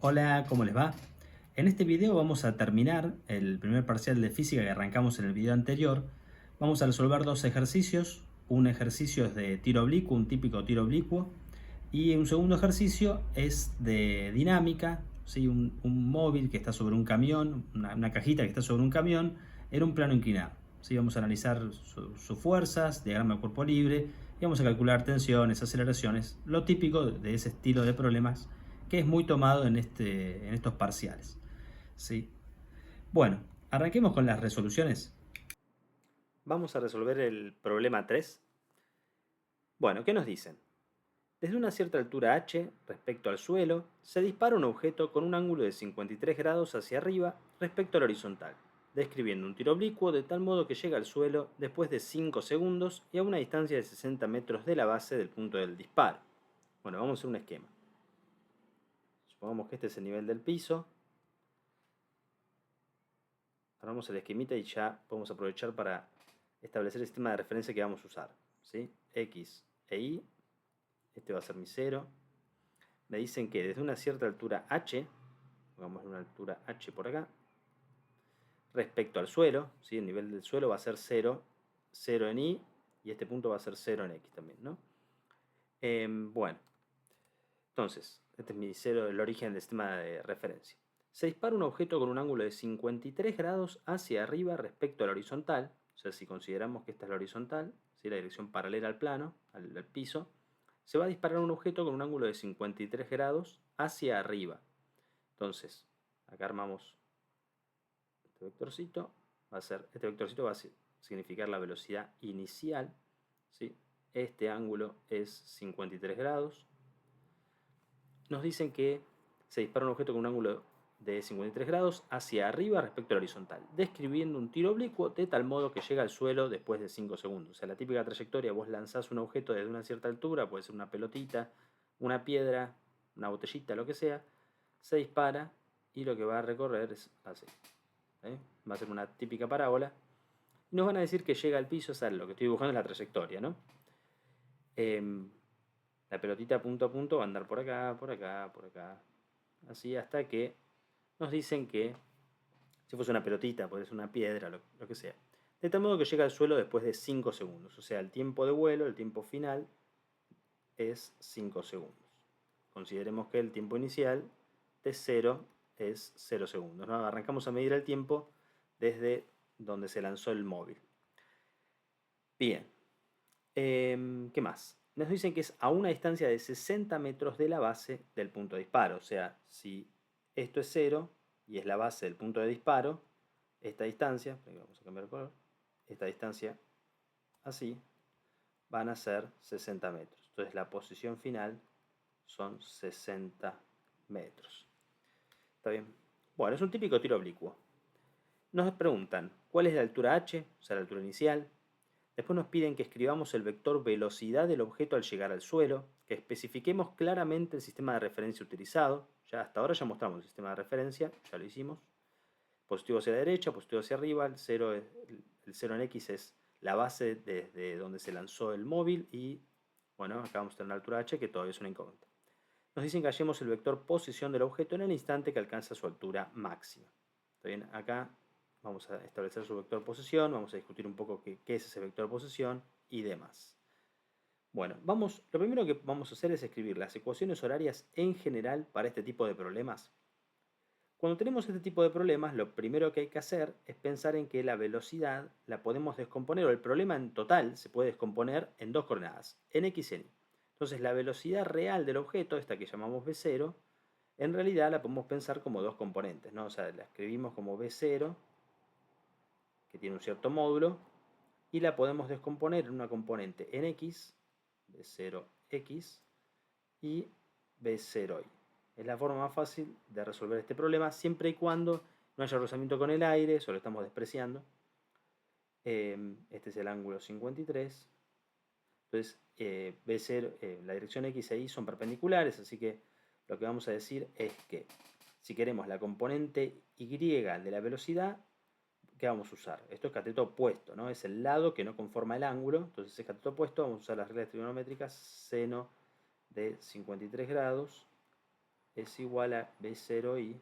Hola, ¿cómo les va? En este video vamos a terminar el primer parcial de física que arrancamos en el video anterior. Vamos a resolver dos ejercicios. Un ejercicio es de tiro oblicuo, un típico tiro oblicuo. Y un segundo ejercicio es de dinámica, ¿sí? Un móvil que está sobre un camión, una cajita que está sobre un camión en un plano inclinado. ¿Sí? Vamos a analizar sus fuerzas, diagrama de cuerpo libre, y vamos a calcular tensiones, aceleraciones, lo típico de ese estilo de problemas que es muy tomado en estos parciales. ¿Sí? Bueno, arranquemos con las resoluciones. Vamos a resolver el problema 3. Bueno, ¿qué nos dicen? Desde una cierta altura h respecto al suelo, se dispara un objeto con un ángulo de 53 grados hacia arriba respecto al horizontal, describiendo un tiro oblicuo de tal modo que llega al suelo después de 5 segundos y a una distancia de 60 metros de la base del punto del disparo. Bueno, vamos a hacer un esquema. Supongamos que este es el nivel del piso. Armamos el esquemita y ya podemos aprovechar para establecer el sistema de referencia que vamos a usar. ¿Sí? X e Y. Este va a ser mi 0. Me dicen que desde una cierta altura h, pongamos una altura h por acá, respecto al suelo, ¿sí? El nivel del suelo va a ser 0, 0 en y este punto va a ser 0 en x también, ¿no? Bueno, entonces, este es mi 0, el origen del sistema de referencia. Se dispara un objeto con un ángulo de 53 grados hacia arriba respecto a la horizontal, o sea, si consideramos que esta es la horizontal, ¿sí? La dirección paralela al plano, al piso, se va a disparar un objeto con un ángulo de 53 grados hacia arriba. Entonces, acá armamos este vectorcito, este vectorcito va a significar la velocidad inicial, ¿sí? Este ángulo es 53 grados. Nos dicen que se dispara un objeto con un ángulo de 53 grados hacia arriba respecto a la horizontal, describiendo un tiro oblicuo de tal modo que llega al suelo después de 5 segundos. O sea, la típica trayectoria, vos lanzás un objeto desde una cierta altura, puede ser una pelotita, una piedra, una botellita, lo que sea, se dispara y lo que va a recorrer es así. Va a ser una típica parábola. Y nos van a decir que llega al piso, o sea, lo que estoy dibujando es la trayectoria, ¿no? La pelotita punto a punto va a andar por acá, por acá, por acá, así hasta que nos dicen que, si fuese una pelotita, puede ser una piedra, lo que sea, de tal modo que llega al suelo después de 5 segundos, o sea, el tiempo de vuelo, el tiempo final, es 5 segundos. Consideremos que el tiempo inicial de 0 es 0 segundos, ¿no? Arrancamos a medir el tiempo desde donde se lanzó el móvil. Bien, ¿qué más? Nos dicen que es a una distancia de 60 metros de la base del punto de disparo. O sea, si esto es 0 y es la base del punto de disparo, esta distancia, vamos a cambiar de color, esta distancia así, van a ser 60 metros. Entonces la posición final son 60 metros. ¿Está bien? Bueno, es un típico tiro oblicuo. Nos preguntan, ¿cuál es la altura h? O sea, la altura inicial. Después nos piden que escribamos el vector velocidad del objeto al llegar al suelo, que especifiquemos claramente el sistema de referencia utilizado. Ya hasta ahora ya mostramos el sistema de referencia, ya lo hicimos. Positivo hacia la derecha, positivo hacia arriba, el 0 en x es la base desde donde se lanzó el móvil y, bueno, acá vamos a tener la altura h que todavía es una incógnita. Nos dicen que hallemos el vector posición del objeto en el instante que alcanza su altura máxima. ¿Está bien? Acá vamos a establecer su vector posición, vamos a discutir un poco qué es ese vector posición y demás. Bueno, lo primero que vamos a hacer es escribir las ecuaciones horarias en general para este tipo de problemas. Cuando tenemos este tipo de problemas, lo primero que hay que hacer es pensar en que la velocidad la podemos descomponer, o el problema en total se puede descomponer en dos coordenadas, en x y en y. Entonces la velocidad real del objeto, esta que llamamos v0, en realidad la podemos pensar como dos componentes, ¿no? O sea, la escribimos como v0, que tiene un cierto módulo, y la podemos descomponer en una componente en x, v0x, y v0y. Es la forma más fácil de resolver este problema, siempre y cuando no haya rozamiento con el aire, solo estamos despreciando. Este es el ángulo 53. Entonces, v0, la dirección x e y son perpendiculares, así que lo que vamos a decir es que si queremos la componente y de la velocidad, ¿qué vamos a usar? Esto es cateto opuesto, ¿no? Es el lado que no conforma el ángulo, entonces es cateto opuesto, vamos a usar las reglas trigonométricas, seno de 53 grados es igual a B0i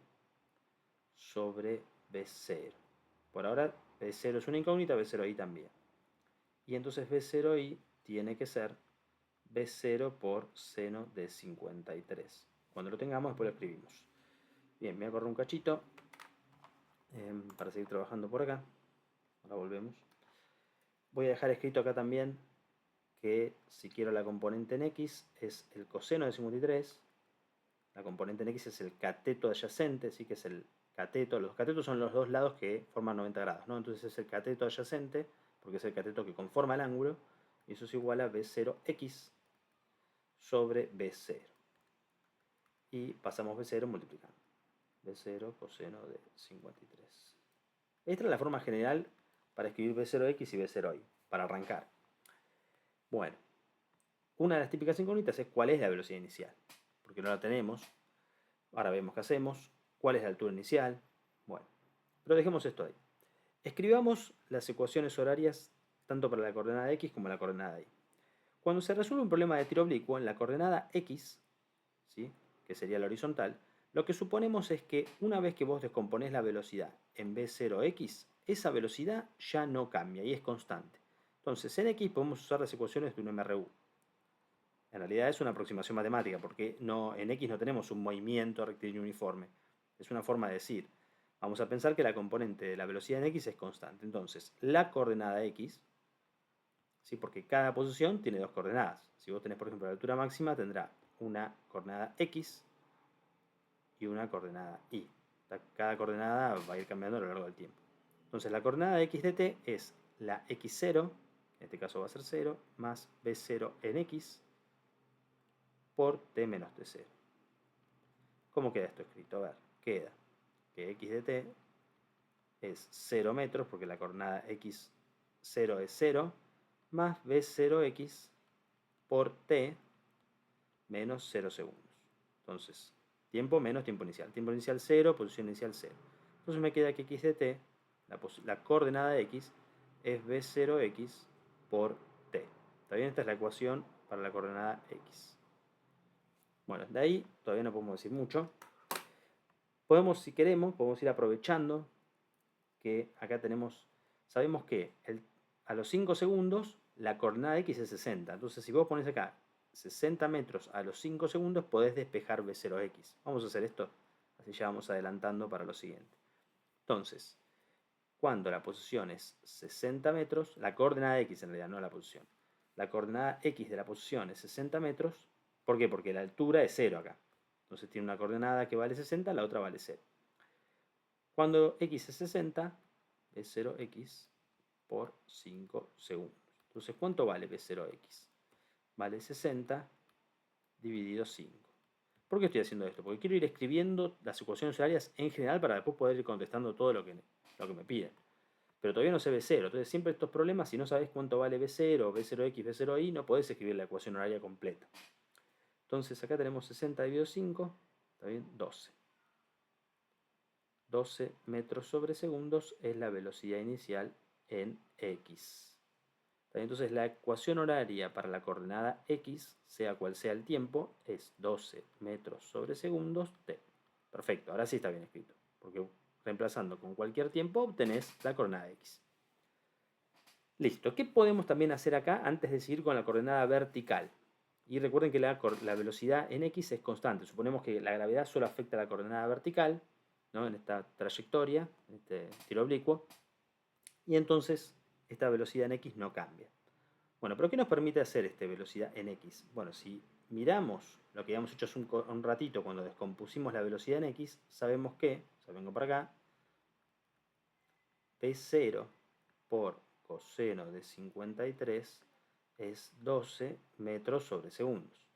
sobre B0. Por ahora B0 es una incógnita, B0i también. Y entonces B0i tiene que ser B0 por seno de 53. Cuando lo tengamos, después lo escribimos. Bien, me voy a correr un cachito para seguir trabajando por acá. Ahora volvemos. Voy a dejar escrito acá también que si quiero la componente en X es el coseno de 53. La componente en X es el cateto adyacente, ¿sí? Que es el cateto. Los catetos son los dos lados que forman 90 grados, ¿no? Entonces es el cateto adyacente, porque es el cateto que conforma el ángulo, y eso es igual a B0x sobre B0. Y pasamos B0 multiplicando. B0 coseno de 53. Esta es la forma general para escribir B0x y B0y, para arrancar. Bueno, una de las típicas incógnitas es cuál es la velocidad inicial, porque no la tenemos. Ahora vemos qué hacemos, cuál es la altura inicial. Bueno, pero dejemos esto ahí. Escribamos las ecuaciones horarias tanto para la coordenada x como la coordenada y. Cuando se resuelve un problema de tiro oblicuo en la coordenada x, ¿sí? Que sería la horizontal, lo que suponemos es que una vez que vos descomponés la velocidad en b0x, esa velocidad ya no cambia y es constante. Entonces, en x podemos usar las ecuaciones de un MRU. En realidad es una aproximación matemática, porque en x no tenemos un movimiento rectilíneo uniforme. Es una forma de decir, vamos a pensar que la componente de la velocidad en x es constante. Entonces, la coordenada x, ¿sí? Porque cada posición tiene dos coordenadas. Si vos tenés, por ejemplo, la altura máxima, tendrá una coordenada x y una coordenada y. Cada coordenada va a ir cambiando a lo largo del tiempo. Entonces, la coordenada x de t es la x0, en este caso va a ser 0, más b0 en x, por t menos t0. ¿Cómo queda esto escrito? A ver, queda que x de t es 0 metros, porque la coordenada x0 es 0, más b0x por t menos 0 segundos. Entonces, tiempo menos tiempo inicial. Tiempo inicial 0, posición inicial 0. Entonces me queda que x de t, la coordenada de x, es b0x por t. ¿Está bien? Esta es la ecuación para la coordenada x. Bueno, de ahí todavía no podemos decir mucho. Podemos, si queremos, podemos ir aprovechando que acá sabemos que a los 5 segundos la coordenada x es 60. Entonces, si vos pones acá 60 metros a los 5 segundos, podés despejar B0x. Vamos a hacer esto, así ya vamos adelantando para lo siguiente. Entonces, cuando la posición es 60 metros, la coordenada x en realidad, no la posición. La coordenada x de la posición es 60 metros. ¿Por qué? Porque la altura es 0 acá. Entonces tiene una coordenada que vale 60, la otra vale 0. Cuando x es 60, es 0x por 5 segundos. Entonces, ¿cuánto vale b0x? Vale 60 dividido 5. ¿Por qué estoy haciendo esto? Porque quiero ir escribiendo las ecuaciones horarias en general para después poder ir contestando todo lo que me piden. Pero todavía no sé b0. Entonces, siempre estos problemas, si no sabes cuánto vale b0, b0x, b0y, no podés escribir la ecuación horaria completa. Entonces, acá tenemos 60 dividido 5, ¿está bien? 12. 12 metros sobre segundos es la velocidad inicial en x. Entonces la ecuación horaria para la coordenada x, sea cual sea el tiempo, es 12 metros sobre segundos t. Perfecto, ahora sí está bien escrito, porque reemplazando con cualquier tiempo obtenés la coordenada x. Listo, ¿qué podemos también hacer acá antes de seguir con la coordenada vertical? Y recuerden que la velocidad en x es constante. Suponemos que la gravedad solo afecta a la coordenada vertical, ¿no? En esta trayectoria, en este tiro oblicuo. Y entonces esta velocidad en x no cambia. Bueno, pero ¿qué nos permite hacer esta velocidad en x? Bueno, si miramos lo que habíamos hecho hace un ratito cuando descompusimos la velocidad en x, sabemos que, o sea, vengo para acá, p0 por coseno de 53 es 12 metros sobre segundos.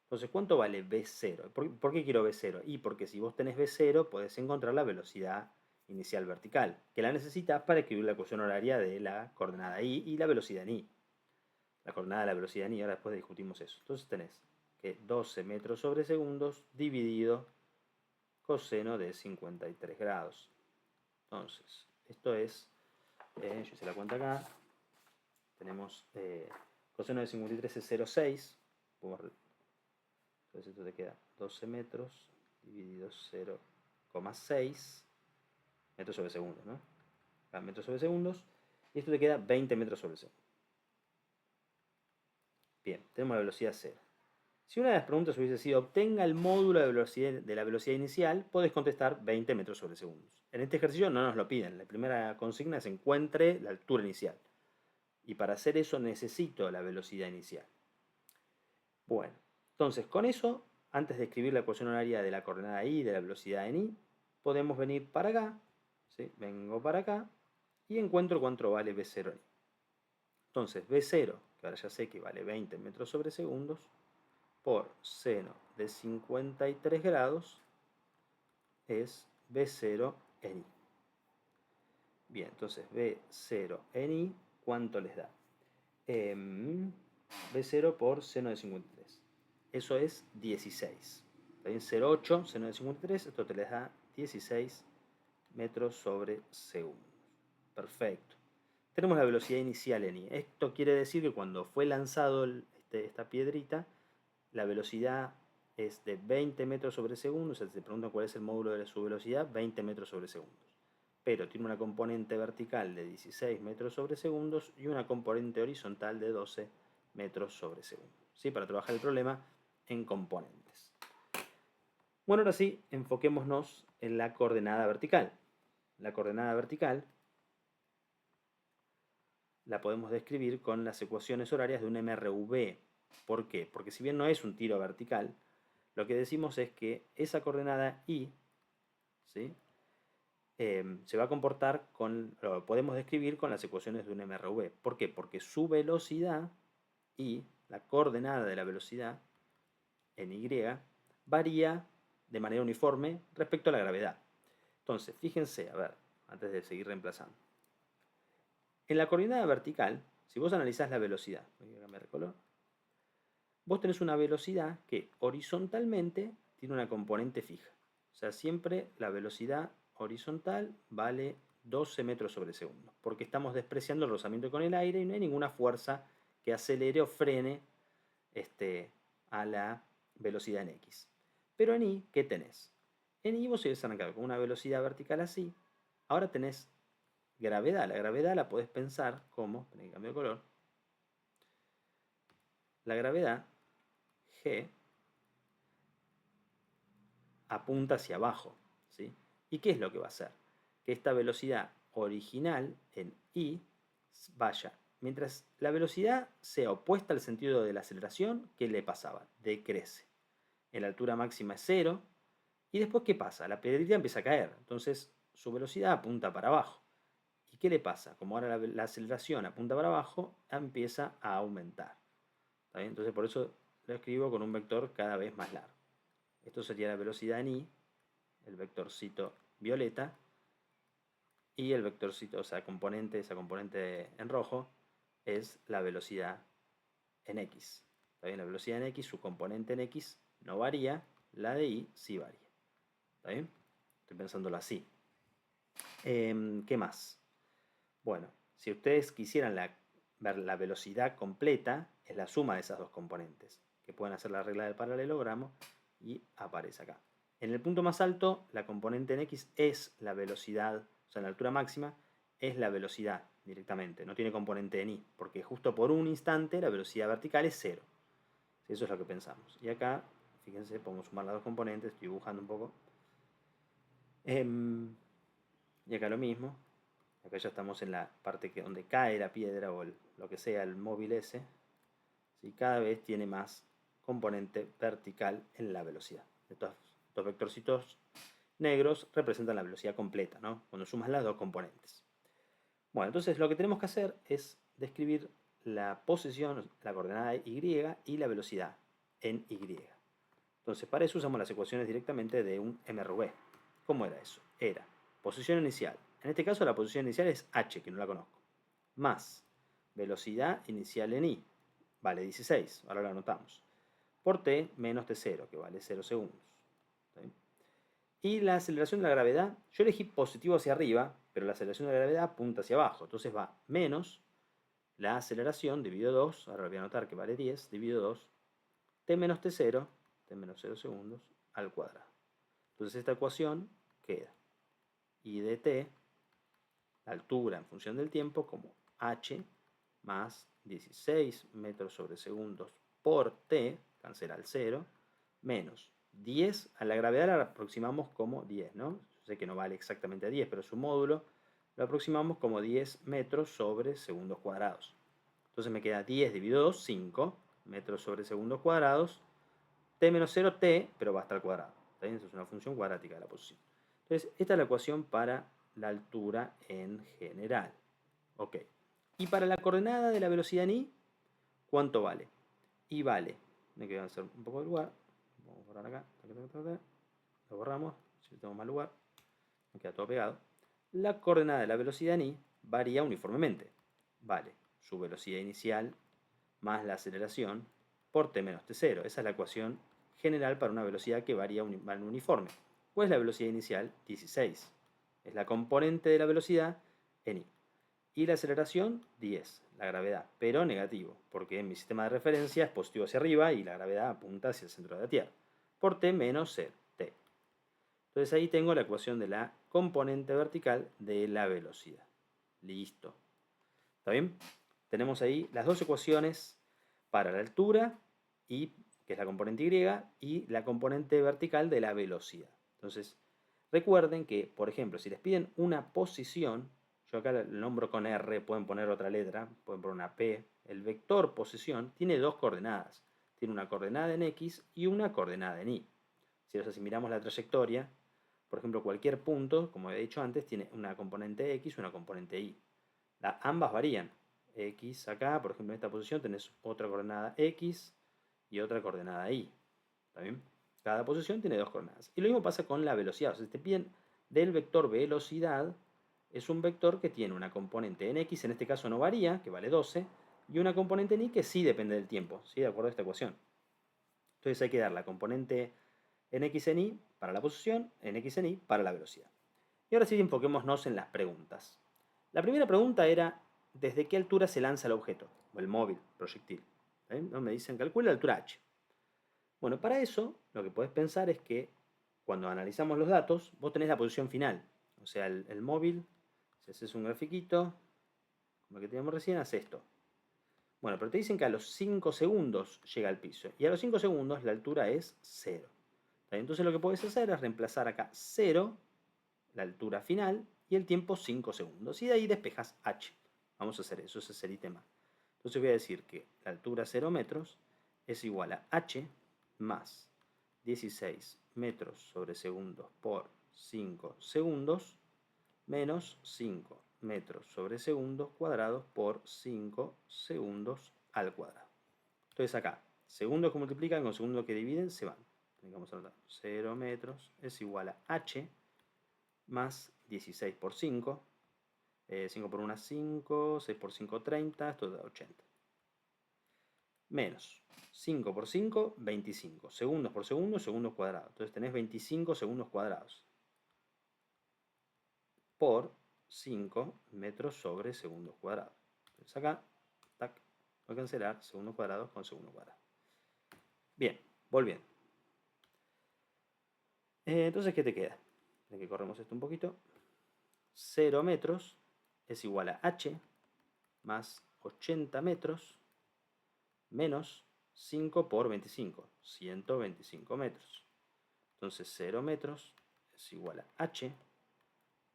Entonces, ¿cuánto vale b0? ¿Por qué quiero b0? Y porque si vos tenés b0, podés encontrar la velocidad inicial vertical, que la necesitas para escribir la ecuación horaria de la coordenada y la velocidad en y. La coordenada de la velocidad en y, ahora después discutimos eso. Entonces tenés que 12 metros sobre segundos dividido coseno de 53 grados. Entonces, esto es, yo hice la cuenta acá, tenemos coseno de 53 es 0,6, entonces esto te queda 12 metros dividido 0,6 metros sobre segundo, ¿no? Metros sobre segundos. Y esto te queda 20 metros sobre segundo. Bien, tenemos la velocidad 0. Si una de las preguntas hubiese sido obtenga el módulo de la velocidad inicial, podés contestar 20 metros sobre segundos. En este ejercicio no nos lo piden. La primera consigna es encuentre la altura inicial. Y para hacer eso necesito la velocidad inicial. Bueno, entonces con eso, antes de escribir la ecuación horaria de la coordenada i y de la velocidad en i, podemos venir para acá, ¿sí? Vengo para acá y encuentro cuánto vale v0 en i. Entonces v0, que ahora ya sé que vale 20 metros sobre segundos, por seno de 53 grados es v0 en i. Bien, entonces v0 en i, ¿cuánto les da? v0 por seno de 53. Eso es 16. También 0,8, seno de 53, esto te les da 16 metros sobre segundos. Perfecto. Tenemos la velocidad inicial en i. Esto quiere decir que cuando fue lanzado esta piedrita, la velocidad es de 20 metros sobre segundos. O sea, si te preguntan cuál es el módulo de su velocidad, 20 metros sobre segundos. Pero tiene una componente vertical de 16 metros sobre segundos y una componente horizontal de 12 metros sobre segundo. ¿Sí? Para trabajar el problema en componentes. Bueno, ahora sí, enfoquémonos en la coordenada vertical. La coordenada vertical la podemos describir con las ecuaciones horarias de un MRV. ¿Por qué? Porque si bien no es un tiro vertical, lo que decimos es que esa coordenada i, ¿sí? Se va a comportar lo podemos describir con las ecuaciones de un MRV. ¿Por qué? Porque su velocidad y la coordenada de la velocidad en y varía de manera uniforme respecto a la gravedad. Entonces, fíjense, a ver, antes de seguir reemplazando. En la coordenada vertical, si vos analizás la velocidad, voy a cambiar de color, vos tenés una velocidad que horizontalmente tiene una componente fija. O sea, siempre la velocidad horizontal vale 12 metros sobre segundo, porque estamos despreciando el rozamiento con el aire y no hay ninguna fuerza que acelere o frene a la velocidad en x. Pero en y, ¿qué tenés? En y vos ibas a arrancar con una velocidad vertical así. Ahora tenés gravedad. La gravedad la podés pensar como, tenés que cambiar de color, la gravedad G apunta hacia abajo, ¿sí? ¿Y qué es lo que va a hacer? Que esta velocidad original en i vaya. Mientras la velocidad sea opuesta al sentido de la aceleración, ¿qué le pasaba? Decrece. La altura máxima es 0. ¿Y después qué pasa? La piedrita empieza a caer. Entonces su velocidad apunta para abajo. ¿Y qué le pasa? Como ahora la aceleración apunta para abajo, empieza a aumentar. ¿Está bien? Entonces por eso lo escribo con un vector cada vez más largo. Esto sería la velocidad en i, el vectorcito violeta, y el vectorcito, o sea, esa componente en rojo, es la velocidad en x. ¿Está bien? La velocidad en x, su componente en x no varía, la de y sí varía. ¿Está bien? Estoy pensándolo así. ¿Qué más? Bueno, si ustedes quisieran ver la velocidad completa, es la suma de esas dos componentes, que pueden hacer la regla del paralelogramo y aparece acá. En el punto más alto, la componente en x es la velocidad, o sea, en la altura máxima, es la velocidad directamente, no tiene componente en y, porque justo por un instante la velocidad vertical es 0. Eso es lo que pensamos. Y acá, fíjense, podemos sumar las dos componentes, estoy dibujando un poco. Y acá lo mismo. Acá ya estamos en la parte donde cae la piedra o lo que sea, el móvil ese. ¿Sí? Cada vez tiene más componente vertical en la velocidad. Estos vectorcitos negros representan la velocidad completa, ¿no? Cuando sumas las dos componentes. Bueno, entonces lo que tenemos que hacer es describir la posición, la coordenada y y la velocidad en y. Entonces para eso usamos las ecuaciones directamente de un MRV. ¿Cómo era eso? Era posición inicial. En este caso la posición inicial es h, que no la conozco, más velocidad inicial en i, vale 16, ahora lo anotamos, por t menos t0, que vale 0 segundos. ¿Sí? Y la aceleración de la gravedad, yo elegí positivo hacia arriba, pero la aceleración de la gravedad apunta hacia abajo, entonces va menos la aceleración dividido 2, ahora lo voy a anotar que vale 10, dividido 2, t menos t0, t menos 0 segundos, al cuadrado. Entonces esta ecuación queda I de t, la altura en función del tiempo, como h más 16 metros sobre segundos por t, cancela el 0, menos 10, a la gravedad la aproximamos como 10, ¿no? Yo sé que no vale exactamente 10, pero su módulo lo aproximamos como 10 metros sobre segundos cuadrados. Entonces me queda 10 dividido 2, 5 metros sobre segundos cuadrados, t menos 0, t, pero va a estar al cuadrado. ¿Está bien? Eso es una función cuadrática de la posición. Entonces, esta es la ecuación para la altura en general. Ok. Y para la coordenada de la velocidad en i, ¿cuánto vale? Y vale, me queda hacer un poco de lugar. Vamos a borrar acá. Lo borramos. Si tengo más lugar, me queda todo pegado. La coordenada de la velocidad en i varía uniformemente. Vale su velocidad inicial más la aceleración por t menos t0. Esa es la ecuación general para una velocidad que varía uniforme. ¿Cuál es la velocidad inicial? 16. Es la componente de la velocidad en i. Y la aceleración, 10, la gravedad, pero negativo, porque en mi sistema de referencia es positivo hacia arriba y la gravedad apunta hacia el centro de la Tierra, por t menos c, t. Entonces ahí tengo la ecuación de la componente vertical de la velocidad. Listo. ¿Está bien? Tenemos ahí las dos ecuaciones para la altura, y, que es la componente y, y la componente vertical de la velocidad. Entonces, recuerden que, por ejemplo, si les piden una posición, yo acá el nombro con R, pueden poner otra letra, pueden poner una P, el vector posición tiene dos coordenadas. Tiene una coordenada en X y una coordenada en Y. Si miramos la trayectoria, por ejemplo, cualquier punto, como he dicho antes, tiene una componente X y una componente Y. Ambas varían. X acá, por ejemplo, en esta posición tenés otra coordenada X y otra coordenada Y. ¿Está bien? Cada posición tiene dos coordenadas. Y lo mismo pasa con la velocidad. O sea, si te piden del vector velocidad, es un vector que tiene una componente en X, en este caso no varía, que vale 12, y una componente en Y que sí depende del tiempo, ¿sí? De acuerdo a esta ecuación. Entonces hay que dar la componente en X en Y para la posición, en X en Y para la velocidad. Y ahora sí enfoquémonos en las preguntas. La primera pregunta era, ¿desde qué altura se lanza el objeto? O el móvil, proyectil. ¿No? Me dicen, calcula la altura h. Bueno, para eso, lo que podés pensar es que cuando analizamos los datos, vos tenés la posición final. O sea, el móvil, si haces un grafiquito, como el que teníamos recién, hace esto. Bueno, pero te dicen que a los 5 segundos llega al piso. Y a los 5 segundos la altura es 0. Entonces lo que podés hacer es reemplazar acá 0, la altura final, y el tiempo 5 segundos. Y de ahí despejas h. Vamos a hacer eso, ese es el ítem. Entonces voy a decir que la altura 0 metros es igual a h más 16 metros sobre segundos por 5 segundos menos 5 metros sobre segundos cuadrados por 5 segundos al cuadrado. Entonces acá, segundos que multiplican con segundos que dividen se van. Vamos a anotar, 0 metros es igual a h más 16 por 5. 5 por 1 es 5, 6 por 5 30, esto da 80. Menos 5 por 5, 25. Segundos por segundo, segundos cuadrados. Entonces tenés 25 segundos cuadrados por 5 metros sobre segundos cuadrados. Entonces acá, tac, voy a cancelar segundos cuadrados con segundos cuadrados. Bien, volviendo. Entonces, ¿qué te queda? Que corremos esto un poquito. 0 metros es igual a h más 80 metros menos 5 por 25, 125 metros. Entonces 0 metros es igual a h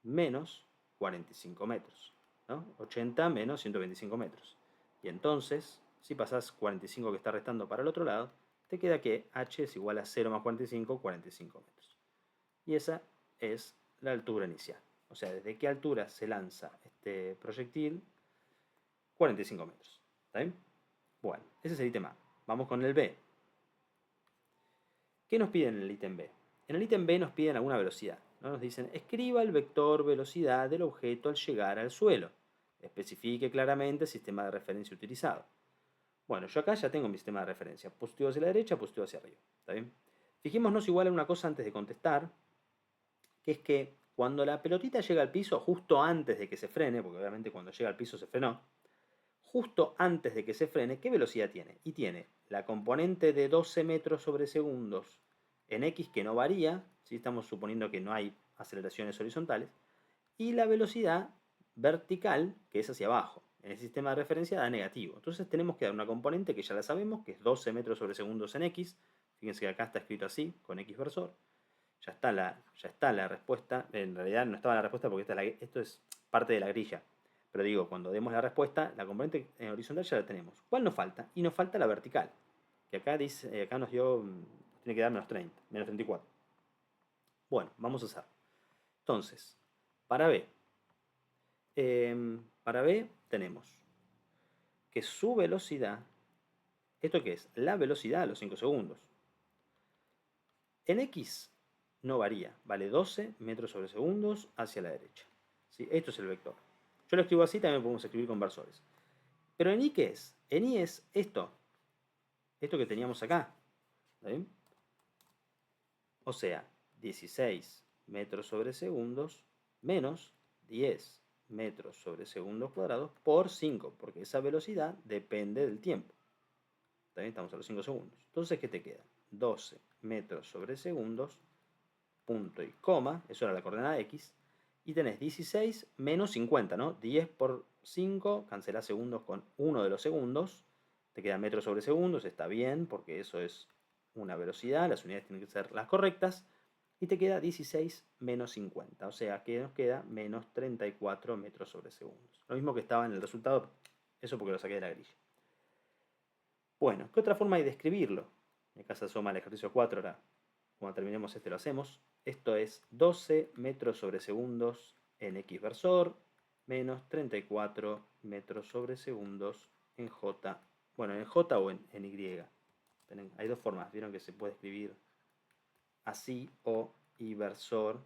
menos 45 metros. ¿No? 80 menos 125 metros. Y entonces, si pasás 45 que está restando para el otro lado, te queda que h es igual a 0 más 45, 45 metros. Y esa es la altura inicial. O sea, desde qué altura se lanza este proyectil, 45 metros. ¿Está bien? Bueno, ese es el ítem A. Vamos con el B. ¿Qué nos piden en el ítem B? En el ítem B nos piden alguna velocidad. ¿No? Nos dicen, escriba el vector velocidad del objeto al llegar al suelo. Especifique claramente el sistema de referencia utilizado. Bueno, yo acá ya tengo mi sistema de referencia. Positivo hacia la derecha, positivo hacia arriba. ¿Está bien? Fijémonos igual en una cosa antes de contestar, que es que cuando la pelotita llega al piso, justo antes de que se frene, porque obviamente cuando llega al piso se frenó, justo antes de que se frene, ¿qué velocidad tiene? Y tiene la componente de 12 metros sobre segundos en x que no varía, ¿sí? Estamos suponiendo que no hay aceleraciones horizontales, y la velocidad vertical, que es hacia abajo. En el sistema de referencia da negativo. Entonces tenemos que dar una componente que ya la sabemos, que es 12 metros sobre segundos en x. Fíjense que acá está escrito así, con x versor. Ya está la respuesta. En realidad no estaba la respuesta porque esto es parte de la grilla. Pero digo, cuando demos la respuesta, la componente en horizontal ya la tenemos. ¿Cuál nos falta? Y nos falta la vertical. Que acá dice, acá nos dio, tiene que dar menos 30, menos 34. Bueno, vamos a hacer. Entonces, para B. Para B tenemos que su velocidad, ¿esto qué es? La velocidad a los 5 segundos. En X no varía, vale 12 metros sobre segundos hacia la derecha. ¿Sí? Esto es el vector. Yo lo escribo así, también podemos escribir con versores. Pero en Y, ¿qué es? En Y es esto que teníamos acá. ¿Está bien? O sea, 16 metros sobre segundos menos 10 metros sobre segundos cuadrados por 5, porque esa velocidad depende del tiempo. También estamos a los 5 segundos. Entonces, ¿qué te queda? 12 metros sobre segundos, punto y coma, eso era la coordenada x, y tenés 16 menos 50, ¿no? 10 por 5, cancelás segundos con uno de los segundos, te queda metros sobre segundos, está bien, porque eso es una velocidad, las unidades tienen que ser las correctas, y te queda 16 menos 50, o sea que nos queda menos 34 metros sobre segundos. Lo mismo que estaba en el resultado, eso porque lo saqué de la grilla. Bueno, ¿qué otra forma hay de escribirlo? Acá se asoma el ejercicio 4, ahora cuando terminemos este lo hacemos. Esto es 12 metros sobre segundos en x versor menos 34 metros sobre segundos en j. Bueno, en j o en y. Hay dos formas, vieron que se puede escribir así o y versor,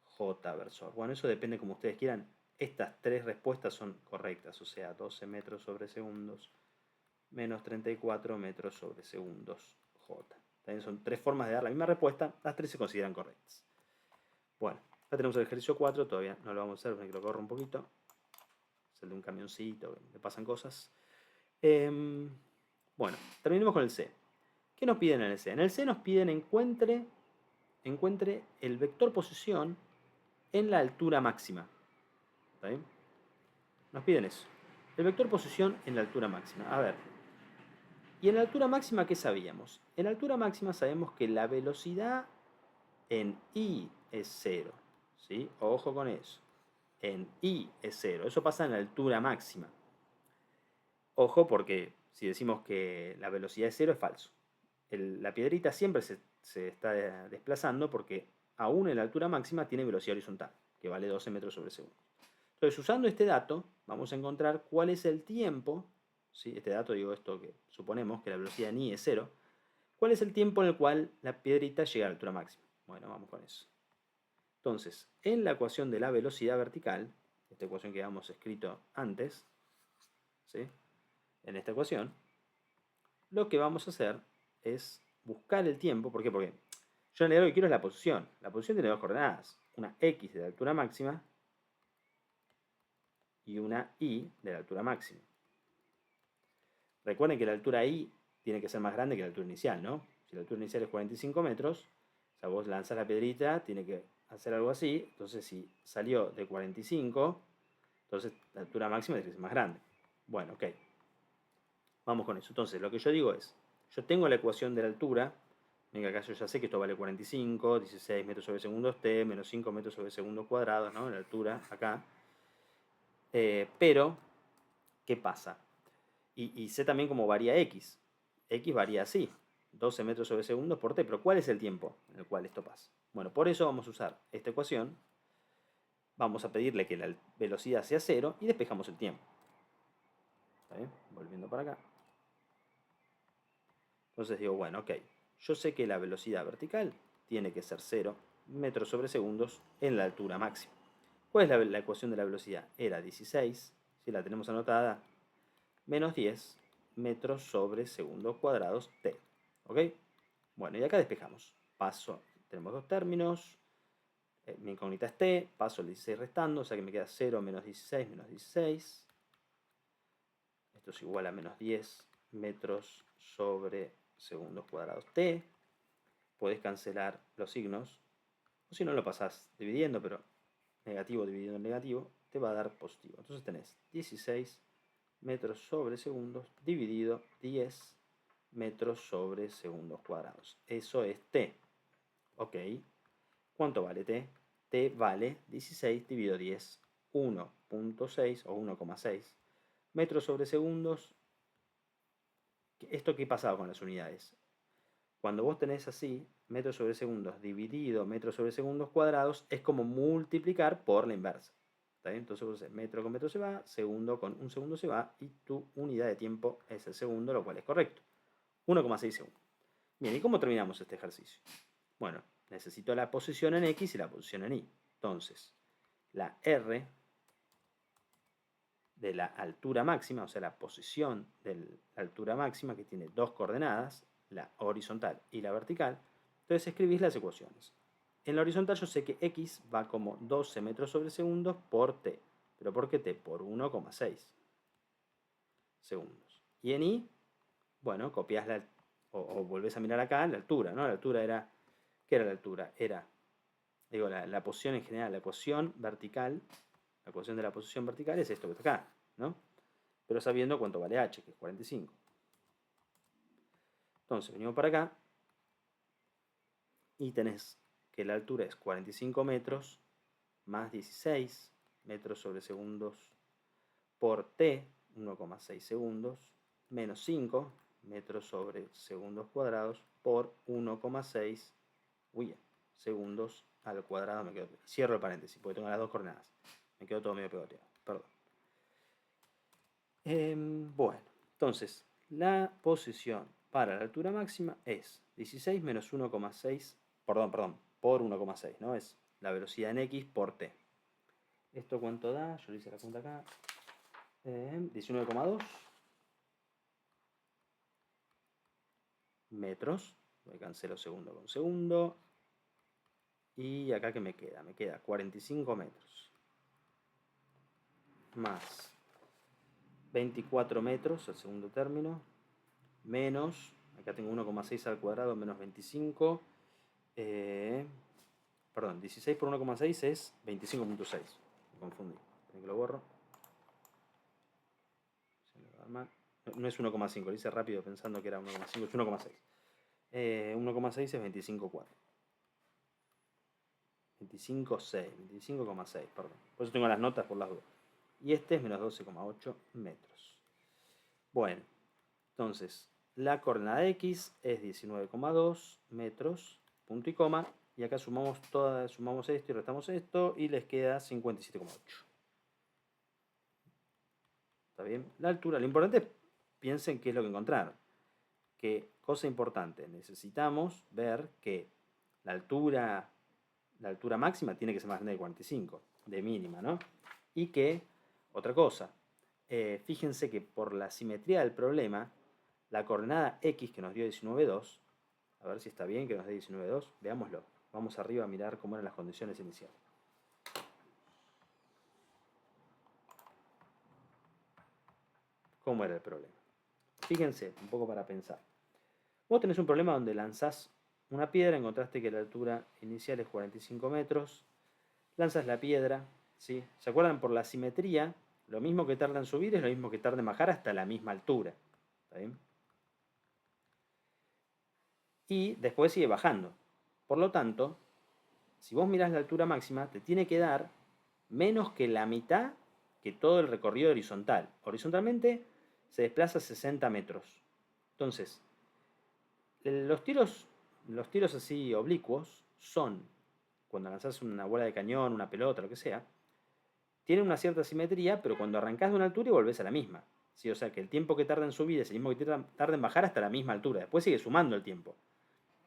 j versor. Bueno, eso depende como ustedes quieran. Estas tres respuestas son correctas, o sea, 12 metros sobre segundos menos 34 metros sobre segundos j. También son tres formas de dar la misma respuesta, las tres se consideran correctas. Bueno, ya tenemos el ejercicio 4, todavía no lo vamos a hacer, porque lo corro un poquito. Es el de un camioncito, le pasan cosas. Bueno, terminemos con el C. ¿Qué nos piden en el C? En el C nos piden encuentre el vector posición en la altura máxima. ¿Está bien? Nos piden eso. El vector posición en la altura máxima. A ver. ¿Y en la altura máxima qué sabíamos? En la altura máxima sabemos que la velocidad en I es 0. ¿Sí? Ojo con eso. En I es 0. Eso pasa en la altura máxima. Ojo porque si decimos que la velocidad es 0 es falso. La piedrita siempre se está desplazando porque aún en la altura máxima tiene velocidad horizontal, que vale 12 metros sobre segundo. Entonces, usando este dato, vamos a encontrar cuál es el tiempo, ¿sí? Este dato, digo esto que suponemos que la velocidad en I es 0, ¿cuál es el tiempo en el cual la piedrita llega a la altura máxima? Bueno, vamos con eso. Entonces, en la ecuación de la velocidad vertical, esta ecuación que habíamos escrito antes, ¿sí? En esta ecuación, lo que vamos a hacer es buscar el tiempo. ¿Por qué? Porque yo en realidad lo que quiero es la posición. La posición tiene dos coordenadas. Una x de la altura máxima y una y de la altura máxima. Recuerden que la altura y tiene que ser más grande que la altura inicial, ¿no? Si la altura inicial es 45 metros, o sea, vos lanzás la piedrita, tiene que hacer algo así. Entonces, si salió de 45, entonces la altura máxima tiene que ser más grande. Bueno, ok. Vamos con eso. Entonces, lo que yo digo es, yo tengo la ecuación de la altura. Venga, acá yo ya sé que esto vale 45, 16 metros sobre segundos t, menos 5 metros sobre segundos cuadrados, ¿no? La altura, acá. Pero, ¿qué pasa? Y sé también cómo varía x. X varía así, 12 metros sobre segundos por t. Pero ¿cuál es el tiempo en el cual esto pasa? Bueno, por eso vamos a usar esta ecuación. Vamos a pedirle que la velocidad sea 0 y despejamos el tiempo. ¿Está bien? Volviendo para acá. Entonces digo, bueno, ok. Yo sé que la velocidad vertical tiene que ser 0 metros sobre segundos en la altura máxima. ¿Cuál es la ecuación de la velocidad? Era 16, si la tenemos anotada, menos 10 metros sobre segundos cuadrados t. ¿Ok? Bueno, y acá despejamos. Paso, tenemos dos términos. Mi incógnita es t, paso el 16 restando, o sea que me queda 0 menos 16 menos 16. Esto es igual a menos 10 metros sobre segundos cuadrados t. podés cancelar los signos, o si no lo pasás dividiendo, pero negativo dividido en negativo, te va a dar positivo. Entonces tenés 16 metros sobre segundos dividido 10 metros sobre segundos cuadrados. Eso es T. ¿Ok? ¿Cuánto vale T? T vale 16 dividido 10, 1.6 o 1,6 metros sobre segundos. ¿Esto qué pasaba con las unidades? Cuando vos tenés así, metros sobre segundos dividido metros sobre segundos cuadrados, es como multiplicar por la inversa. ¿Está bien? Entonces vos decís, metro con metro se va, segundo con un segundo se va, y tu unidad de tiempo es el segundo, lo cual es correcto. 1,6 segundos. Bien, ¿y cómo terminamos este ejercicio? Bueno, necesito la posición en X y la posición en Y. Entonces, la R de la altura máxima, o sea, la posición de la altura máxima, que tiene dos coordenadas, la horizontal y la vertical. Entonces escribís las ecuaciones. En la horizontal yo sé que X va como 12 metros sobre segundos por T. ¿Pero por qué T? Por 1,6 segundos. Y en Y, bueno, copias o volvés a mirar acá la altura, ¿no? La altura era, ¿qué era la altura? Era, digo, la posición en general, la ecuación vertical, la ecuación de la posición vertical es esto que está acá, ¿no? Pero sabiendo cuánto vale h, que es 45. Entonces venimos para acá y tenés que la altura es 45 metros más 16 metros sobre segundos por t, 1,6 segundos, menos 5 metros sobre segundos cuadrados por 1,6 segundos al cuadrado. Me quedo, cierro el paréntesis porque tengo las dos coordenadas. Me quedo todo medio pegoteado, perdón. Bueno, entonces la posición para la altura máxima es 16 menos 1,6, perdón, por 1,6, ¿no? Es la velocidad en X por T. ¿Esto cuánto da? Yo le hice la cuenta acá. 19,2 metros. Voy a cancelo segundo con segundo. Y acá, ¿qué me queda? Me queda 45 metros. Más 24 metros, el segundo término. Menos, acá tengo 1,6 al cuadrado menos 25. Perdón, 16 por 1,6 es 25,6. Me confundí. Que lo borro. No es 1,5, lo hice rápido pensando que era 1,5, es 1,6. 1,6 es 25,4. 25,6, 25,6, perdón. Por eso tengo las notas por las dudas. Y este es menos 12,8 metros. Bueno, entonces, la coordenada X es 19,2 metros, punto y coma. Y acá sumamos esto y restamos esto y les queda 57,8. ¿Está bien? La altura, lo importante es, piensen qué es lo que encontraron. Que, cosa importante, necesitamos ver que la altura máxima tiene que ser más grande de 45, de mínima, ¿no? Y que, otra cosa, fíjense que por la simetría del problema, la coordenada X que nos dio 19,2, a ver si está bien que nos dé 19,2, veámoslo. Vamos arriba a mirar cómo eran las condiciones iniciales. ¿Cómo era el problema? Fíjense, un poco para pensar. Vos tenés un problema donde lanzás una piedra, encontraste que la altura inicial es 45 metros, lanzas la piedra, ¿sí? ¿Se acuerdan? Por la simetría, lo mismo que tarda en subir es lo mismo que tarda en bajar hasta la misma altura. ¿Está bien? Y después sigue bajando. Por lo tanto, si vos mirás la altura máxima, te tiene que dar menos que la mitad que todo el recorrido horizontal. Horizontalmente se desplaza 60 metros. Entonces, los tiros así oblicuos son, cuando lanzás una bola de cañón, una pelota, lo que sea, tienen una cierta simetría, pero cuando arrancás de una altura y volvés a la misma. ¿Sí? O sea que el tiempo que tarda en subir es el mismo que tarda en bajar hasta la misma altura. Después sigue sumando el tiempo.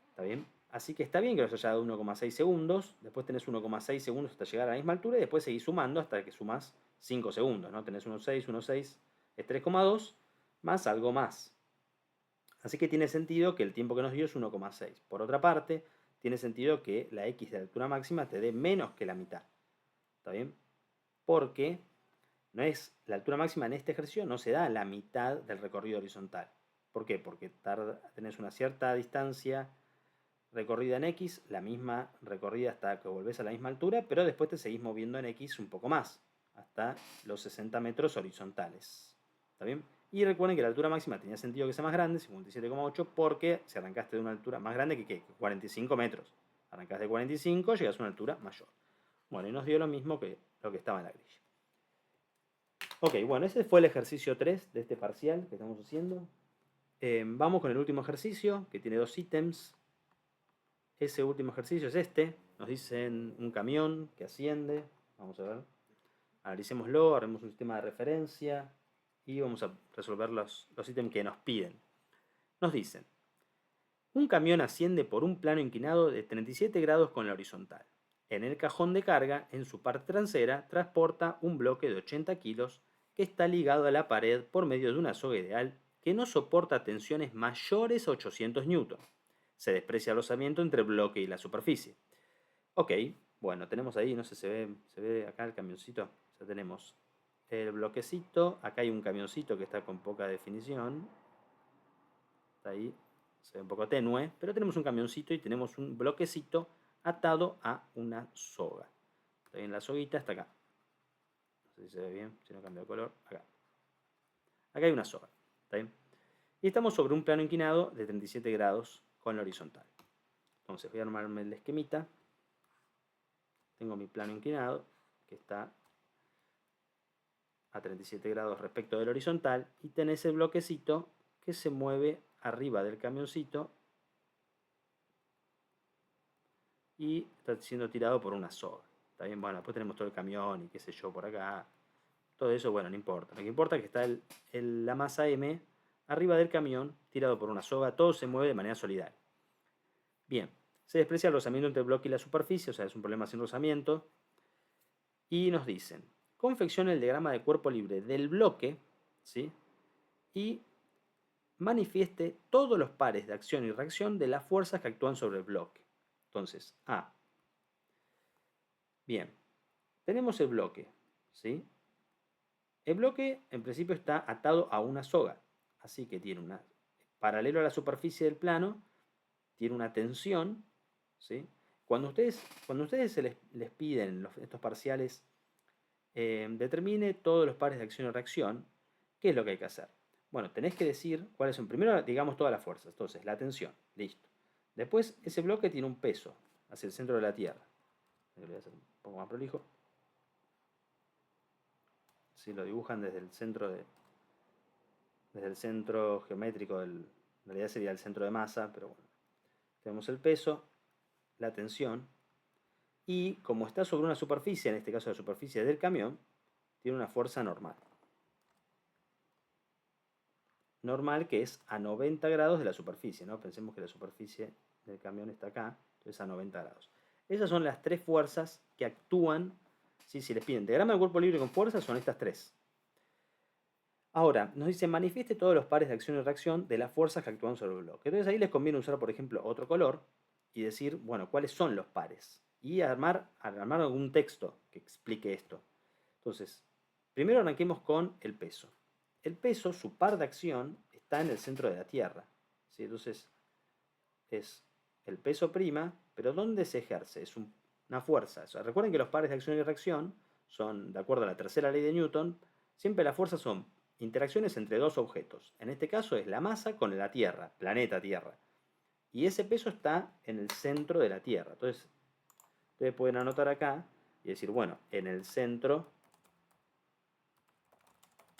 ¿Está bien? Así que está bien que los haya dado 1,6 segundos, después tenés 1,6 segundos hasta llegar a la misma altura y después seguís sumando hasta que sumas 5 segundos, ¿no? Tenés 1,6, 1,6 es 3,2 más algo más. Así que tiene sentido que el tiempo que nos dio es 1,6. Por otra parte, tiene sentido que la X de altura máxima te dé menos que la mitad. ¿Está bien? Porque no es, la altura máxima en este ejercicio no se da a la mitad del recorrido horizontal. ¿Por qué? Porque tenés una cierta distancia recorrida en X, la misma recorrida hasta que volvés a la misma altura, pero después te seguís moviendo en X un poco más, hasta los 60 metros horizontales. ¿Está bien? Y recuerden que la altura máxima tenía sentido que sea más grande, 57,8, porque si arrancaste de una altura más grande que 45 metros. Arrancás de 45, llegas a una altura mayor. Bueno, y nos dio lo mismo que lo que estaba en la grilla. Ok, bueno, ese fue el ejercicio 3 de este parcial que estamos haciendo. Vamos con el último ejercicio, que tiene 2 ítems. Ese último ejercicio es este. Nos dicen un camión que asciende. Vamos a ver. Analicémoslo, haremos un sistema de referencia y vamos a resolver los ítems que nos piden. Nos dicen, un camión asciende por un plano inclinado de 37 grados con la horizontal. En el cajón de carga, en su parte trasera, transporta un bloque de 80 kilos que está ligado a la pared por medio de una soga ideal que no soporta tensiones mayores a 800 newton. Se desprecia el rozamiento entre el bloque y la superficie. Ok, bueno, tenemos ahí, no sé, se ve acá el camioncito. Ya tenemos el bloquecito. Acá hay un camioncito que está con poca definición. Está ahí, se ve un poco tenue, pero tenemos un camioncito y tenemos un bloquecito atado a una soga. Está bien, la soguita está acá. No sé si se ve bien, si no cambia de color. Acá. Acá hay una soga. ¿Está bien? Y estamos sobre un plano inclinado de 37 grados con la horizontal. Entonces voy a armarme el esquemita. Tengo mi plano inclinado que está a 37 grados respecto del horizontal y tenés el bloquecito que se mueve arriba del camioncito y está siendo tirado por una soga. Está bien, bueno, después tenemos todo el camión y qué sé yo por acá. Todo eso, bueno, no importa. Lo que importa es que está la masa M arriba del camión tirado por una soga. Todo se mueve de manera solidaria. Bien, se desprecia el rozamiento entre el bloque y la superficie, o sea, es un problema sin rozamiento. Y nos dicen, confecciona el diagrama de cuerpo libre del bloque, ¿sí? Y manifieste todos los pares de acción y reacción de las fuerzas que actúan sobre el bloque. Entonces, bien, tenemos el bloque, ¿sí? El bloque en principio está atado a una soga, así que tiene una, paralelo a la superficie del plano, tiene una tensión, ¿sí? Cuando ustedes les piden estos parciales, determine todos los pares de acción y reacción, ¿qué es lo que hay que hacer? Bueno, tenés que decir cuáles son, primero digamos todas las fuerzas, entonces la tensión, listo. Después ese bloque tiene un peso hacia el centro de la Tierra. Lo voy a hacer un poco más prolijo. Si lo dibujan desde el centro geométrico, en realidad sería el centro de masa, pero bueno. Tenemos el peso, la tensión, y como está sobre una superficie, en este caso la superficie del camión, tiene una fuerza normal. Normal que es a 90 grados de la superficie, ¿no? Pensemos que la superficie del camión está acá, entonces a 90 grados. Esas son las tres fuerzas que actúan, ¿sí? Si les piden diagrama de cuerpo libre con fuerza, son estas tres. Ahora, nos dice manifieste todos los pares de acción y reacción de las fuerzas que actúan sobre el bloque. Entonces ahí les conviene usar, por ejemplo, otro color y decir, bueno, ¿cuáles son los pares? Y armar algún texto que explique esto. Entonces, primero arranquemos con el peso. El peso, su par de acción, está en el centro de la Tierra, ¿sí? Entonces, es el peso prima, pero ¿dónde se ejerce? Es una fuerza. O sea, recuerden que los pares de acción y reacción son, de acuerdo a la tercera ley de Newton, siempre las fuerzas son interacciones entre dos objetos. En este caso es la masa con la Tierra, planeta Tierra. Y ese peso está en el centro de la Tierra. Entonces, ustedes pueden anotar acá y decir, bueno, en el centro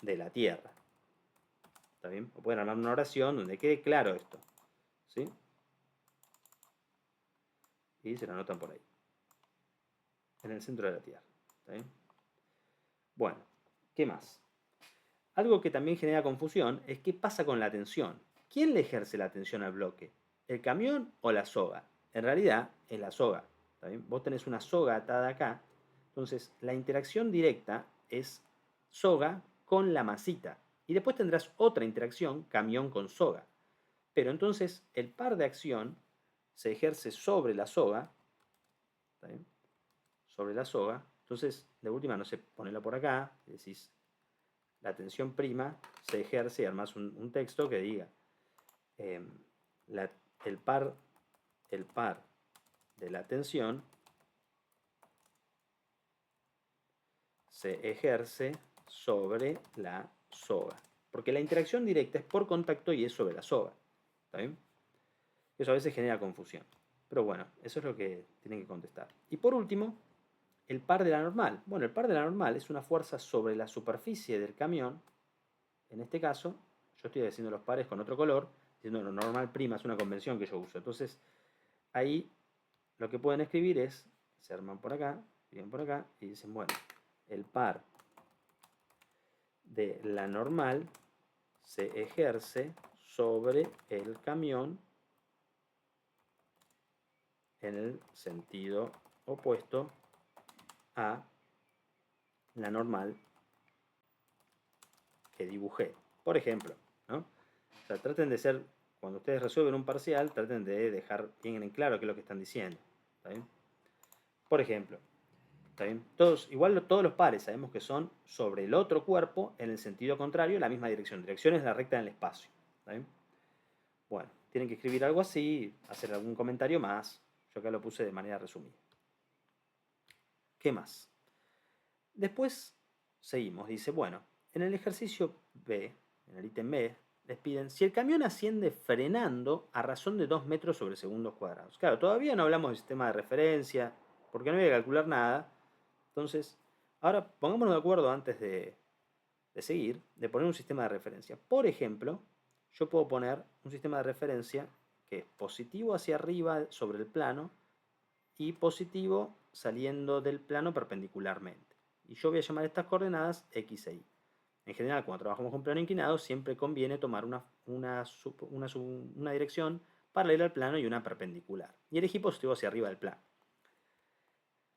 de la Tierra. ¿Está bien? O pueden armar una oración donde quede claro esto. ¿Sí? Y se lo anotan por ahí. En el centro de la Tierra. ¿Está bien? Bueno, ¿qué más? Algo que también genera confusión es qué pasa con la tensión. ¿Quién le ejerce la tensión al bloque? ¿El camión o la soga? En realidad es la soga. ¿Está bien? Vos tenés una soga atada acá. Entonces la interacción directa es soga con la masita. Y después tendrás otra interacción, camión con soga. Pero entonces el par de acción se ejerce sobre la soga. ¿Está bien? Sobre la soga. Entonces, de última, no sé, ponelo por acá. Decís, la tensión prima se ejerce y armás un texto que diga el par el par de la tensión se ejerce sobre la soga. Porque la interacción directa es por contacto y es sobre la soga. ¿Está bien? Eso a veces genera confusión. Pero bueno, eso es lo que tienen que contestar. Y por último, el par de la normal. Bueno, el par de la normal es una fuerza sobre la superficie del camión. En este caso, yo estoy haciendo los pares con otro color, diciendo lo normal prima es una convención que yo uso. Entonces, ahí lo que pueden escribir es, se arman por acá, vienen por acá y dicen, bueno, el par de la normal se ejerce sobre el camión en el sentido opuesto a la normal que dibujé. Por ejemplo, ¿no? O sea, traten de ser, cuando ustedes resuelven un parcial, traten de dejar bien en claro qué es lo que están diciendo. ¿Está bien? Por ejemplo, ¿está bien? Todos los pares sabemos que son sobre el otro cuerpo en el sentido contrario, la misma dirección. Dirección es la recta en el espacio. ¿Está bien? Bueno, tienen que escribir algo así, hacer algún comentario más. Yo acá lo puse de manera resumida. ¿Qué más? Después seguimos. Dice, bueno, en el ejercicio B, en el ítem B, les piden, si el camión asciende frenando a razón de 2 metros sobre segundos cuadrados. Claro, todavía no hablamos del sistema de referencia, porque no voy a calcular nada. Entonces, ahora pongámonos de acuerdo antes de seguir, de poner un sistema de referencia. Por ejemplo, yo puedo poner un sistema de referencia que es positivo hacia arriba sobre el plano y positivo saliendo del plano perpendicularmente. Y yo voy a llamar estas coordenadas X e Y. En general, cuando trabajamos con plano inclinado, siempre conviene tomar una dirección paralela al plano y una perpendicular. Y elegí positivo hacia arriba del plano.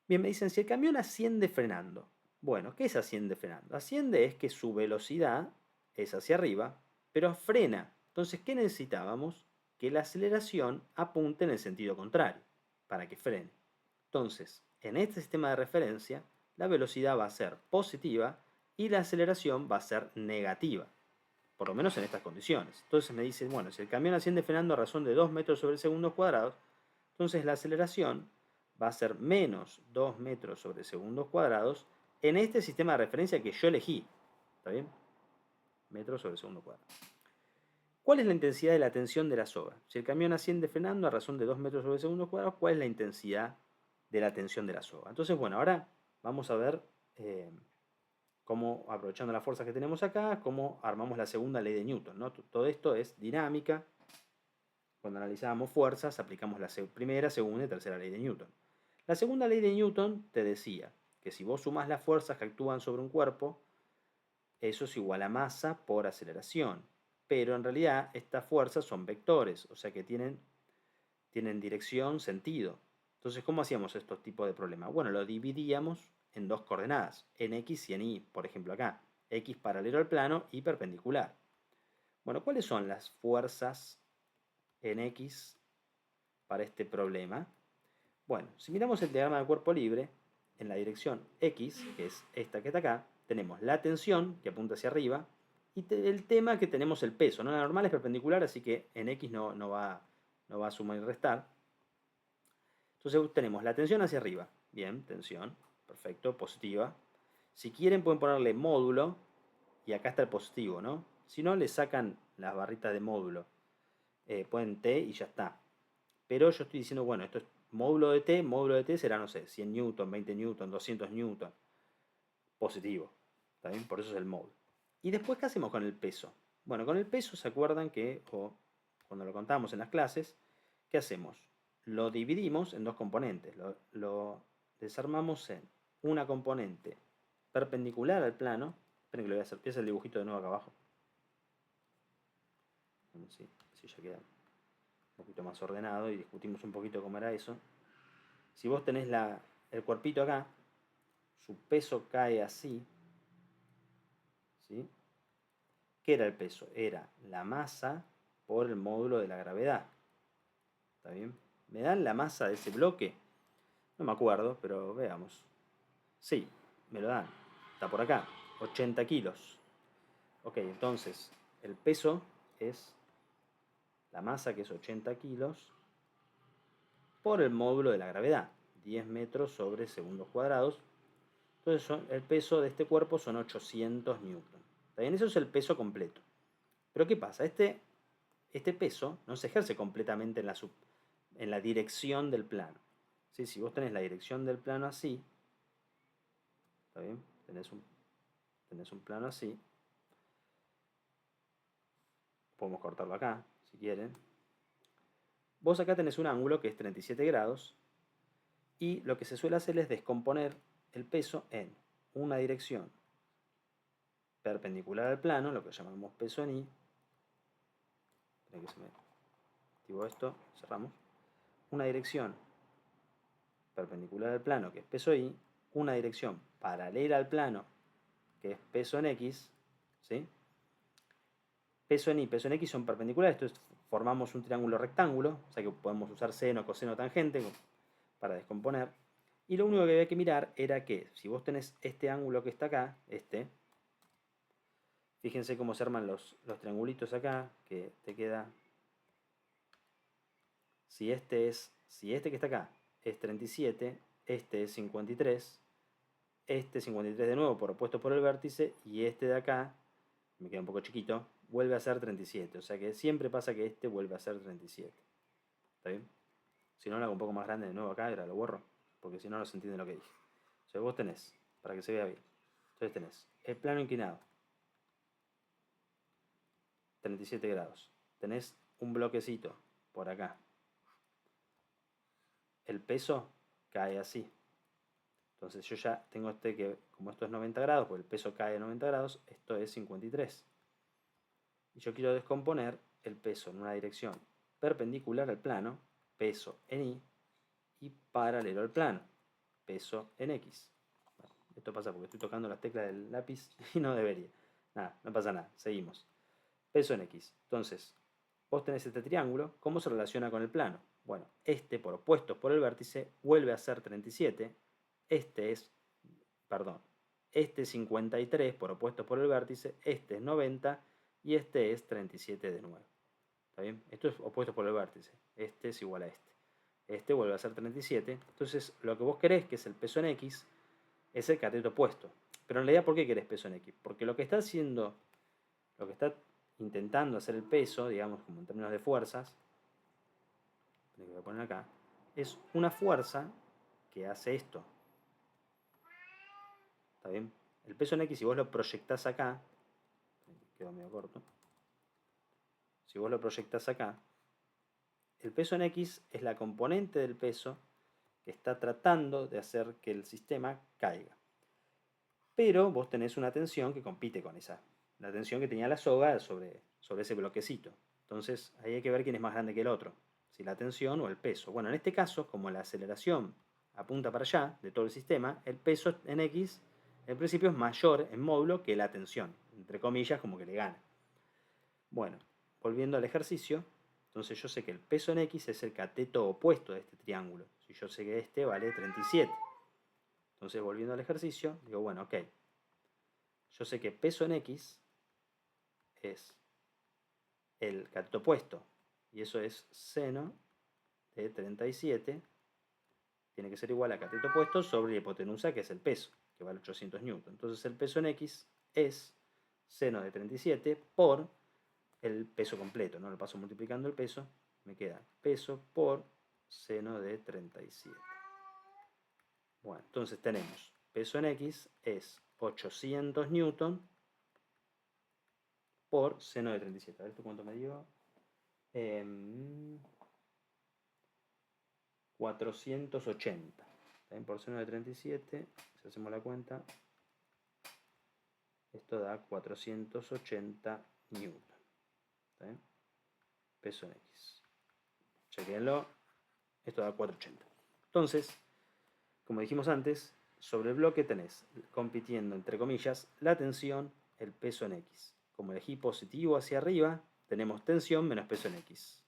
Bien, me dicen, si el camión asciende frenando. Bueno, ¿qué es asciende frenando? Asciende es que su velocidad es hacia arriba, pero frena. Entonces, ¿qué necesitábamos? Que la aceleración apunte en el sentido contrario, para que frene. Entonces, en este sistema de referencia, la velocidad va a ser positiva y la aceleración va a ser negativa, por lo menos en estas condiciones. Entonces me dicen, bueno, si el camión asciende frenando a razón de 2 metros sobre segundos cuadrados, entonces la aceleración va a ser menos 2 metros sobre segundos cuadrados en este sistema de referencia que yo elegí. ¿Está bien? Metros sobre segundo cuadrado. ¿Cuál es la intensidad de la tensión de la soga? Si el camión asciende frenando a razón de 2 metros sobre segundos cuadrados, ¿cuál es la intensidad de la tensión de la soga? Entonces, bueno, ahora vamos a ver cómo, aprovechando las fuerzas que tenemos acá, cómo armamos la segunda ley de Newton, ¿no? Todo esto es dinámica. Cuando analizábamos fuerzas, aplicamos la primera, segunda y tercera ley de Newton. La segunda ley de Newton te decía que si vos sumás las fuerzas que actúan sobre un cuerpo, eso es igual a masa por aceleración. Pero en realidad estas fuerzas son vectores, o sea que tienen dirección, sentido. Entonces, ¿cómo hacíamos estos tipos de problemas? Bueno, lo dividíamos en dos coordenadas, en X y en Y, por ejemplo acá. X paralelo al plano y perpendicular. Bueno, ¿cuáles son las fuerzas en X para este problema? Bueno, si miramos el diagrama del cuerpo libre, en la dirección X, que es esta que está acá, tenemos la tensión, que apunta hacia arriba, y el tema que tenemos el peso, ¿no? La normal es perpendicular, así que en X no va a sumar y restar. Entonces tenemos la tensión hacia arriba. Bien, tensión, perfecto, positiva. Si quieren pueden ponerle módulo, y acá está el positivo, ¿no? Si no, le sacan las barritas de módulo. Pueden T y ya está. Pero yo estoy diciendo, bueno, esto es módulo de T será, no sé, 100 newton, 20 newton, 200 newton. Positivo. ¿Está bien? Por eso es el módulo. ¿Y después qué hacemos con el peso? Bueno, con el peso se acuerdan que, o cuando lo contamos en las clases, ¿qué hacemos? Lo dividimos en dos componentes. Lo desarmamos en una componente perpendicular al plano. Esperen que lo voy a hacer. Empieza el dibujito de nuevo acá abajo. Si ya queda un poquito más ordenado y discutimos un poquito cómo era eso. Si vos tenés el cuerpito acá, su peso cae así, ¿sí? ¿Qué era el peso? Era la masa por el módulo de la gravedad. ¿Está bien? ¿Me dan la masa de ese bloque? No me acuerdo, pero veamos. Sí, me lo dan. Está por acá, 80 kilos. Ok, entonces el peso es la masa, que es 80 kilos, por el módulo de la gravedad, 10 metros sobre segundos cuadrados. Entonces el peso de este cuerpo son 800 newton. ¿Está bien? Eso es el peso completo. Pero ¿qué pasa? Este peso no se ejerce completamente en la dirección del plano. ¿Sí? Si vos tenés la dirección del plano así, ¿está bien? Tenés un plano así. Podemos cortarlo acá, si quieren. Vos acá tenés un ángulo que es 37 grados. Y lo que se suele hacer es descomponer el peso en una dirección perpendicular al plano, lo que llamamos peso en I. Esperen que se me activó esto, cerramos. Una dirección perpendicular al plano, que es peso I. Una dirección paralela al plano, que es peso en X. ¿Sí? Peso en I, peso en X son perpendiculares, entonces formamos un triángulo rectángulo, o sea que podemos usar seno, coseno, tangente para descomponer. Y lo único que había que mirar era que si vos tenés este ángulo que está acá, fíjense cómo se arman los triangulitos acá, que te queda. Si este que está acá es 37, este es 53, este 53 de nuevo por opuesto por el vértice, y este de acá, me queda un poco chiquito, vuelve a ser 37. O sea que siempre pasa que este vuelve a ser 37. ¿Está bien? Si no lo hago un poco más grande de nuevo acá, ahora lo borro, porque si no, no se entiende lo que dije. O sea, vos tenés, para que se vea bien, entonces tenés el plano inclinado, 37 grados. Tenés un bloquecito por acá. El peso cae así. Entonces yo ya tengo que, como esto es 90 grados, pues el peso cae de 90 grados, esto es 53. Y yo quiero descomponer el peso en una dirección perpendicular al plano, peso en Y, y paralelo al plano, peso en X. Bueno, esto pasa porque estoy tocando las teclas del lápiz y no debería. Nada, no pasa nada, seguimos. Peso en X. Entonces, vos tenés este triángulo, ¿cómo se relaciona con el plano? Bueno, este por opuestos por el vértice vuelve a ser 37, este es 53 por opuestos por el vértice, este es 90 y este es 37 de nuevo. ¿Está bien? Esto es opuestos por el vértice, este es igual a este. Este vuelve a ser 37, entonces lo que vos querés, que es el peso en X, es el cateto opuesto. Pero en realidad, ¿por qué querés peso en X? Porque lo que está intentando hacer el peso, digamos, como en términos de fuerzas, que voy a poner acá, es una fuerza que hace esto. ¿Está bien? El peso en X, si vos lo proyectás acá, quedó medio corto, si vos lo proyectás acá, el peso en X es la componente del peso que está tratando de hacer que el sistema caiga. Pero vos tenés una tensión que compite con esa, la tensión que tenía la soga sobre ese bloquecito. Entonces ahí hay que ver quién es más grande que el otro, si la tensión o el peso. Bueno, en este caso, como la aceleración apunta para allá de todo el sistema, el peso en X en principio es mayor en módulo que la tensión, entre comillas, como que le gana. Bueno, volviendo al ejercicio, entonces yo sé que el peso en X es el cateto opuesto de este triángulo. Si yo sé que este vale 37. Entonces, volviendo al ejercicio, digo, bueno, ok. Yo sé que peso en X es el cateto opuesto. Y eso es seno de 37. Tiene que ser igual a cateto opuesto sobre la hipotenusa, que es el peso, que vale 800 newton. Entonces, el peso en X es seno de 37 por el peso completo, ¿no? Lo paso multiplicando el peso, me queda peso por seno de 37. Bueno, entonces tenemos peso en X es 800 newton por seno de 37. A ver, ¿esto cuánto me dio? 480. También por seno de 37, si hacemos la cuenta, esto da 480 newton. ¿Está bien? Peso en X. Chequenlo. Esto da 480. Entonces, como dijimos antes, sobre el bloque tenés compitiendo, entre comillas, la tensión, el peso en X. Como elegí positivo hacia arriba, tenemos tensión menos peso en X.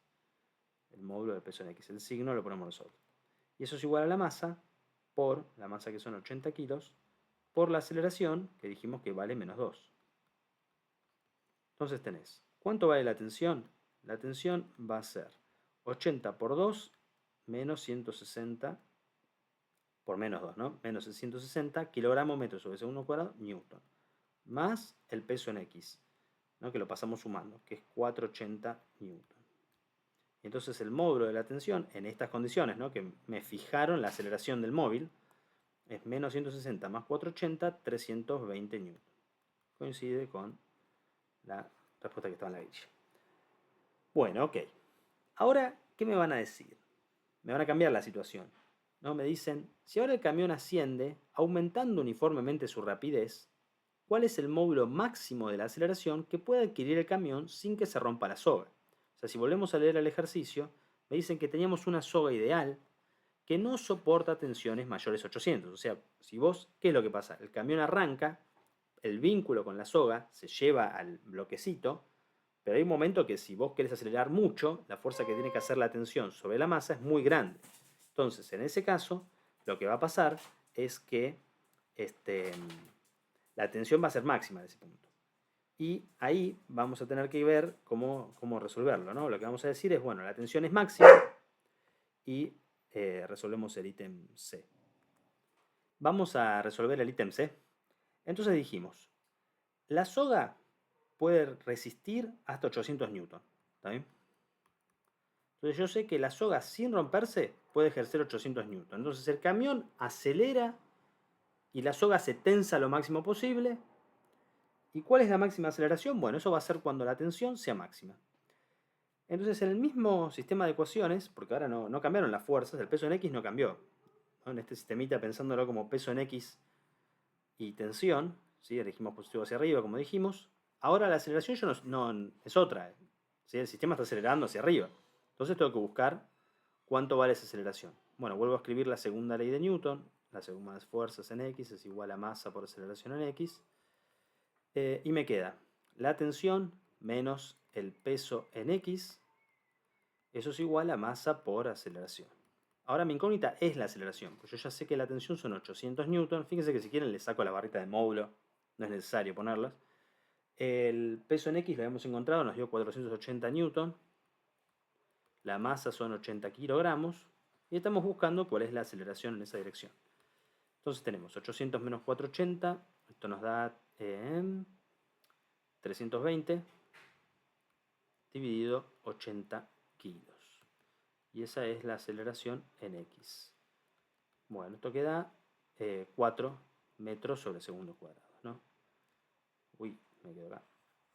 El módulo de peso en X. El signo lo ponemos nosotros. Y eso es igual a la masa, por la masa que son 80 kilos, por la aceleración, que dijimos que vale menos 2. Entonces tenés, ¿cuánto vale la tensión? La tensión va a ser 80 por 2 menos 160 por menos 2, ¿no? Menos el 160 kilogramos metros sobre segundo cuadrado, newton. Más el peso en X, ¿no? Que lo pasamos sumando, que es 480 newton. Y entonces el módulo de la tensión en estas condiciones, ¿no? Que me fijaron la aceleración del móvil, es menos 160 más 480, 320 newton. Coincide con la respuesta que estaba en la grilla. Bueno, ok. Ahora, ¿qué me van a decir? Me van a cambiar la situación, ¿no? Me dicen, si ahora el camión asciende, aumentando uniformemente su rapidez, ¿cuál es el módulo máximo de la aceleración que puede adquirir el camión sin que se rompa la soga? O sea, si volvemos a leer el ejercicio, me dicen que teníamos una soga ideal que no soporta tensiones mayores a 800. O sea, si vos, ¿qué es lo que pasa? El camión arranca, el vínculo con la soga se lleva al bloquecito, pero hay un momento que si vos querés acelerar mucho, la fuerza que tiene que hacer la tensión sobre la masa es muy grande. Entonces, en ese caso, lo que va a pasar es que la tensión va a ser máxima de ese punto. Y ahí vamos a tener que ver cómo resolverlo, ¿no? Lo que vamos a decir es, bueno, la tensión es máxima y resolvemos el ítem C. Vamos a resolver el ítem C. Entonces dijimos, la soga puede resistir hasta 800 newton. ¿Está bien? Entonces yo sé que la soga sin romperse puede ejercer 800 newton. Entonces el camión acelera y la soga se tensa lo máximo posible. ¿Y cuál es la máxima aceleración? Bueno, eso va a ser cuando la tensión sea máxima. Entonces en el mismo sistema de ecuaciones, porque ahora no cambiaron las fuerzas, el peso en X no cambió, ¿no? En este sistemita pensándolo como peso en X y tensión, ¿sí? Elegimos positivo hacia arriba, como dijimos. Ahora la aceleración es otra, ¿sí? El sistema está acelerando hacia arriba. Entonces tengo que buscar cuánto vale esa aceleración. Bueno, vuelvo a escribir la segunda ley de Newton. La suma de fuerzas en X es igual a masa por aceleración en X. Y me queda la tensión menos el peso en X. Eso es igual a masa por aceleración. Ahora mi incógnita es la aceleración, pues yo ya sé que la tensión son 800 newton. Fíjense que si quieren les saco la barrita de módulo, no es necesario ponerlas. El peso en X lo habíamos encontrado, nos dio 480 newton. La masa son 80 kilogramos. Y estamos buscando cuál es la aceleración en esa dirección. Entonces tenemos 800 menos 480, esto nos da 320 dividido 80 kilos. Y esa es la aceleración en X. Bueno, esto queda 4 metros sobre segundo cuadrado, ¿no? Uy, me quedo acá.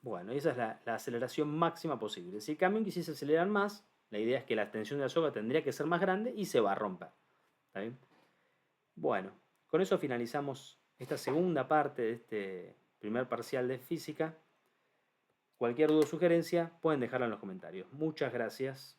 Bueno, esa es la aceleración máxima posible. Si el camión quisiese acelerar más, la idea es que la tensión de la soga tendría que ser más grande y se va a romper. ¿Está bien? Bueno, con eso finalizamos esta segunda parte de este primer parcial de física. Cualquier duda o sugerencia pueden dejarla en los comentarios. Muchas gracias.